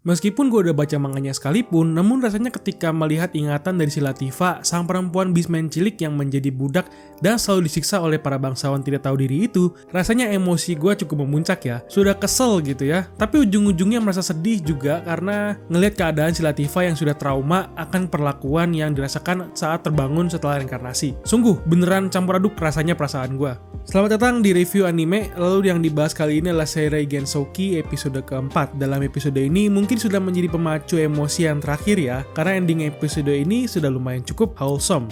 Meskipun gue udah baca manganya sekalipun, namun rasanya ketika melihat ingatan dari si Latifah, sang perempuan Beastman cilik yang menjadi budak dan selalu disiksa oleh para bangsawan tidak tahu diri itu, rasanya emosi gue cukup memuncak ya. Sudah kesel gitu ya, tapi ujung-ujungnya merasa sedih juga karena ngelihat keadaan si Latifah yang sudah trauma akan perlakuan yang dirasakan saat terbangun setelah reinkarnasi. Sungguh, beneran campur aduk rasanya perasaan gue. Selamat datang di review anime, lalu yang dibahas kali ini adalah Seirei Gensouki episode keempat. Dalam episode ini mungkin sudah menjadi pemacu emosi yang terakhir ya, karena ending episode ini sudah lumayan cukup wholesome.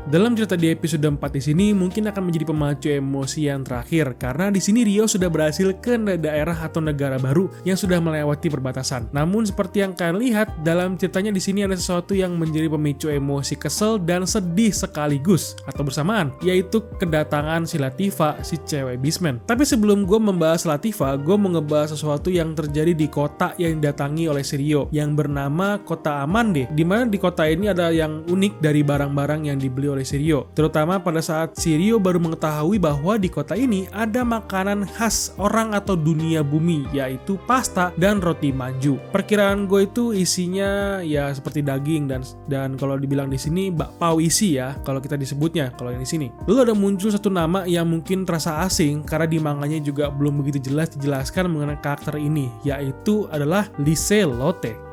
Dalam cerita di episode 4 di sini mungkin akan menjadi pemacu emosi yang terakhir karena di sini Ryo sudah berhasil ke daerah atau negara baru yang sudah melewati perbatasan. Namun seperti yang kalian lihat dalam ceritanya di sini ada sesuatu yang menjadi pemicu emosi kesel dan sedih sekaligus atau bersamaan, yaitu kedatangan si Latifah, si cewek Beastman. Tapi sebelum gue membahas Latifah, gue mau ngebahas sesuatu yang terjadi di kota yang didatangi oleh si Ryo yang bernama Kota Amande, dimana di kota ini ada yang unik dari barang-barang yang dibeli oleh si Ryo, terutama pada saat si Ryo baru mengetahui bahwa di kota ini ada makanan khas orang atau dunia bumi, yaitu pasta dan roti manju. Perkiraan gue itu isinya ya seperti daging dan kalau dibilang di sini bakpao isi ya, kalau kita disebutnya kalau yang di sini. Lalu ada muncul satu nama yang mungkin terasa asing karena di manganya juga belum begitu jelas dijelaskan mengenai karakter ini, yaitu adalah Liselotte.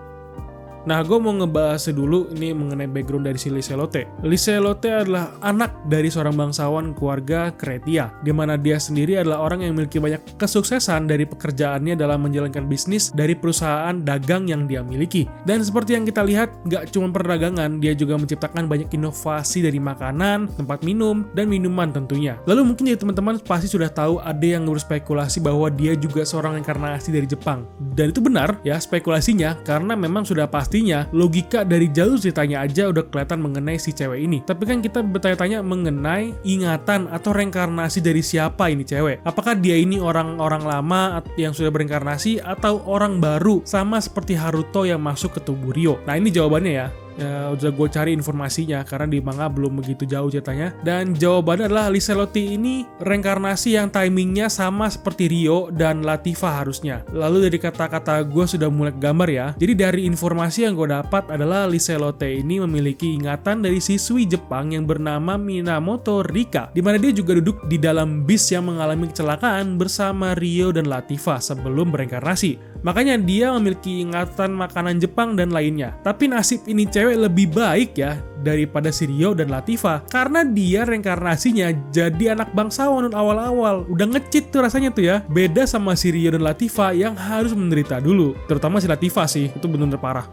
Nah, gue mau ngebahas dulu ini mengenai background dari si Liselotte. Liselotte adalah anak dari seorang bangsawan keluarga Kretia, di mana dia sendiri adalah orang yang memiliki banyak kesuksesan dari pekerjaannya dalam menjalankan bisnis dari perusahaan dagang yang dia miliki. Dan seperti yang kita lihat, gak cuma perdagangan, dia juga menciptakan banyak inovasi dari makanan, tempat minum, dan minuman tentunya. Lalu mungkin ya teman-teman pasti sudah tahu ada yang berspekulasi bahwa dia juga seorang reinkarnasi dari Jepang. Dan itu benar ya spekulasinya, karena memang sudah pasti logika dari jalur ceritanya aja udah kelihatan mengenai si cewek ini. Tapi kan kita bertanya-tanya mengenai ingatan atau reinkarnasi dari siapa ini cewek. Apakah dia ini orang-orang lama yang sudah bereinkarnasi atau orang baru sama seperti Haruto yang masuk ke tubuh Ryo? Nah ini jawabannya ya. Ya, udah gue cari informasinya karena di manga belum begitu jauh ceritanya, dan jawabannya adalah Liselotte ini reinkarnasi yang timingnya sama seperti Ryo dan Latifah harusnya. Lalu dari kata-kata gue sudah mulai gambar ya. Jadi dari informasi yang gue dapat adalah Liselotte ini memiliki ingatan dari siswi Jepang yang bernama Minamoto Rika, dimana dia juga duduk di dalam bis yang mengalami kecelakaan bersama Ryo dan Latifah sebelum bereinkarnasi. Makanya dia memiliki ingatan makanan Jepang dan lainnya. Tapi nasib ini cewek lebih baik ya daripada si Ryo dan Latifah, karena dia reinkarnasinya jadi anak bangsawan awal-awal. Udah ngecit tuh rasanya tuh ya. Beda sama si Ryo dan Latifah yang harus menderita dulu. Terutama si Latifah sih, itu benar-benar parah.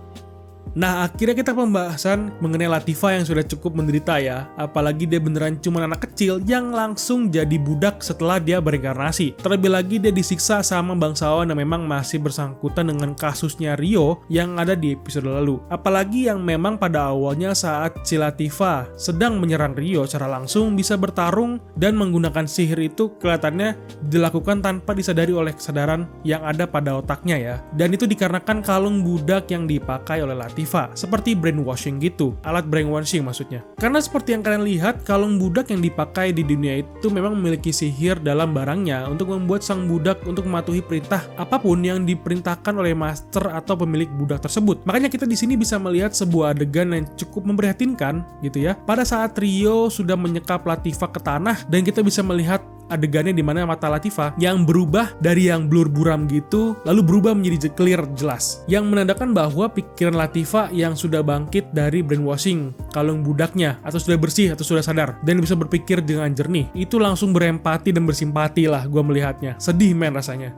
Nah, akhirnya kita pembahasan mengenai Latifah yang sudah cukup menderita ya. Apalagi dia beneran cuma anak kecil yang langsung jadi budak setelah dia bereinkarnasi. Terlebih lagi dia disiksa sama bangsawan yang memang masih bersangkutan dengan kasusnya Ryo yang ada di episode lalu. Apalagi yang memang pada awalnya saat si Latifah sedang menyerang Ryo secara langsung bisa bertarung dan menggunakan sihir itu kelihatannya dilakukan tanpa disadari oleh kesadaran yang ada pada otaknya ya. Dan itu dikarenakan kalung budak yang dipakai oleh Latifah. Seperti brainwashing gitu, alat brainwashing maksudnya. Karena seperti yang kalian lihat, kalung budak yang dipakai di dunia itu memang memiliki sihir dalam barangnya untuk membuat sang budak untuk mematuhi perintah apapun yang diperintahkan oleh master atau pemilik budak tersebut. Makanya kita di sini bisa melihat sebuah adegan yang cukup memprihatinkan gitu ya. Pada saat Ryo sudah menyekap Latifah ke tanah dan kita bisa melihat adegannya di mana mata Latifah yang berubah dari yang blur buram gitu lalu berubah menjadi clear jelas, yang menandakan bahwa pikiran Latifah yang sudah bangkit dari brainwashing kalung budaknya atau sudah bersih atau sudah sadar dan bisa berpikir dengan jernih, itu langsung berempati dan bersimpati lah gue melihatnya. Sedih men rasanya.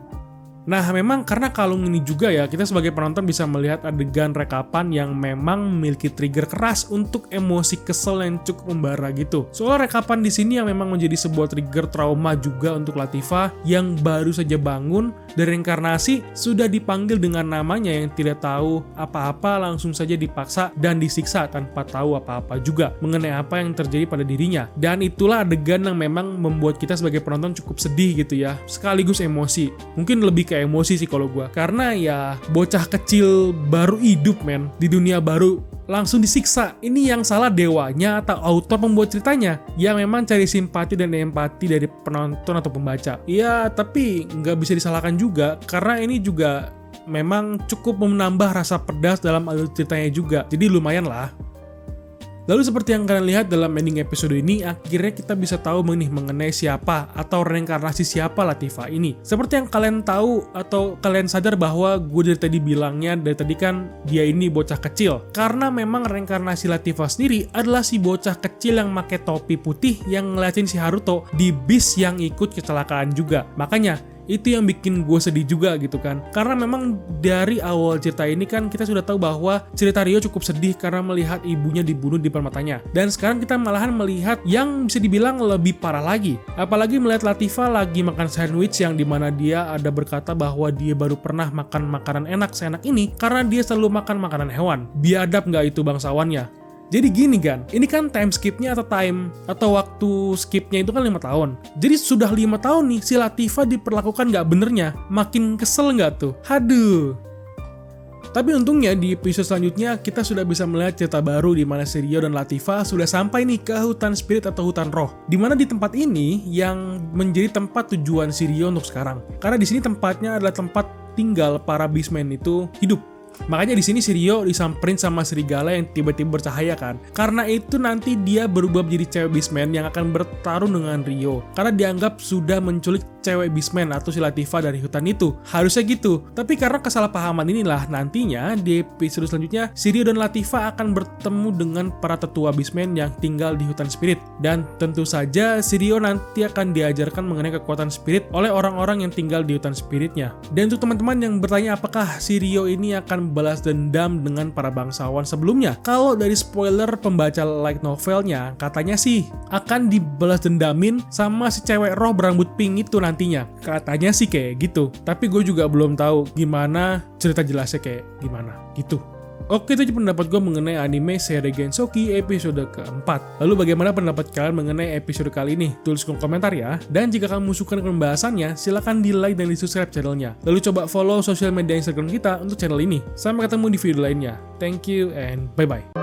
Nah memang karena kalung ini juga ya, kita sebagai penonton bisa melihat adegan rekapan yang memang memiliki trigger keras untuk emosi kesel yang cukup membara gitu. Soal rekapan di sini yang memang menjadi sebuah trigger trauma juga untuk Latifah yang baru saja bangun dari reinkarnasi, sudah dipanggil dengan namanya yang tidak tahu apa-apa, langsung saja dipaksa dan disiksa tanpa tahu apa-apa juga mengenai apa yang terjadi pada dirinya. Dan itulah adegan yang memang membuat kita sebagai penonton cukup sedih gitu ya, sekaligus emosi. Mungkin lebih ke ke emosi sih kalau gue. Karena ya bocah kecil baru hidup men, di dunia baru langsung disiksa. Ini yang salah dewanya atau autor pembuat ceritanya? Ya memang cari simpati dan empati dari penonton atau pembaca. Ya tapi nggak bisa disalahkan juga, karena ini juga memang cukup menambah rasa pedas dalam alur ceritanya juga. Jadi lumayan lah. Lalu seperti yang kalian lihat dalam ending episode ini, akhirnya kita bisa tahu mengenai siapa atau reinkarnasi siapa Latifah ini. Seperti yang kalian tahu atau kalian sadar bahwa gue dari tadi bilangnya, dari tadi kan dia ini bocah kecil. Karena memang reinkarnasi Latifah sendiri adalah si bocah kecil yang pakai topi putih yang ngeliatin si Haruto di bis yang ikut kecelakaan juga. Makanya itu yang bikin gue sedih juga gitu kan. Karena memang dari awal cerita ini kan kita sudah tahu bahwa cerita Rio cukup sedih karena melihat ibunya dibunuh di depan matanya. Dan sekarang kita malahan melihat yang bisa dibilang lebih parah lagi. Apalagi melihat Latifah lagi makan sandwich yang dimana dia ada berkata bahwa dia baru pernah makan makanan enak seenak ini karena dia selalu makan makanan hewan. Biadab nggak itu bangsawannya? Jadi gini kan, ini kan time skipnya atau waktu skipnya itu kan 5 tahun. Jadi sudah 5 tahun nih si Latifah diperlakukan nggak benernya. Makin kesel nggak tuh? Haduh. Tapi untungnya di episode selanjutnya kita sudah bisa melihat cerita baru di mana si Rio dan Latifah sudah sampai nih ke hutan spirit atau hutan roh. Di mana di tempat ini yang menjadi tempat tujuan si Rio untuk sekarang. Karena di sini tempatnya adalah tempat tinggal para beastmen itu hidup. Makanya di sini si Rio disamperin sama serigala yang tiba-tiba bercahaya kan. Karena itu nanti dia berubah menjadi cewek beastman yang akan bertarung dengan Rio. Karena dianggap sudah menculik cewek beastman atau si Latifah dari hutan itu. Harusnya gitu. Tapi karena kesalahpahaman inilah nantinya di episode selanjutnya si Rio dan Latifah akan bertemu dengan para tetua beastman yang tinggal di hutan spirit. Dan tentu saja si Rio nanti akan diajarkan mengenai kekuatan spirit oleh orang-orang yang tinggal di hutan spiritnya. Dan untuk teman-teman yang bertanya apakah si Rio ini akan balas dendam dengan para bangsawan sebelumnya. Kalau dari spoiler pembaca light novelnya, katanya sih akan dibalas dendamin sama si cewek roh berambut pink itu nantinya. Katanya sih kayak gitu. Tapi gue juga belum tahu gimana cerita jelasnya kayak gimana gitu. Oke, itu aja pendapat gue mengenai anime seri Gensoki episode keempat. Lalu bagaimana pendapat kalian mengenai episode kali ini? Tulis di komentar ya. Dan jika kamu suka dengan pembahasannya, silahkan di like dan di subscribe channelnya. Lalu coba follow sosial media Instagram kita untuk channel ini. Sampai ketemu di video lainnya. Thank you and bye-bye.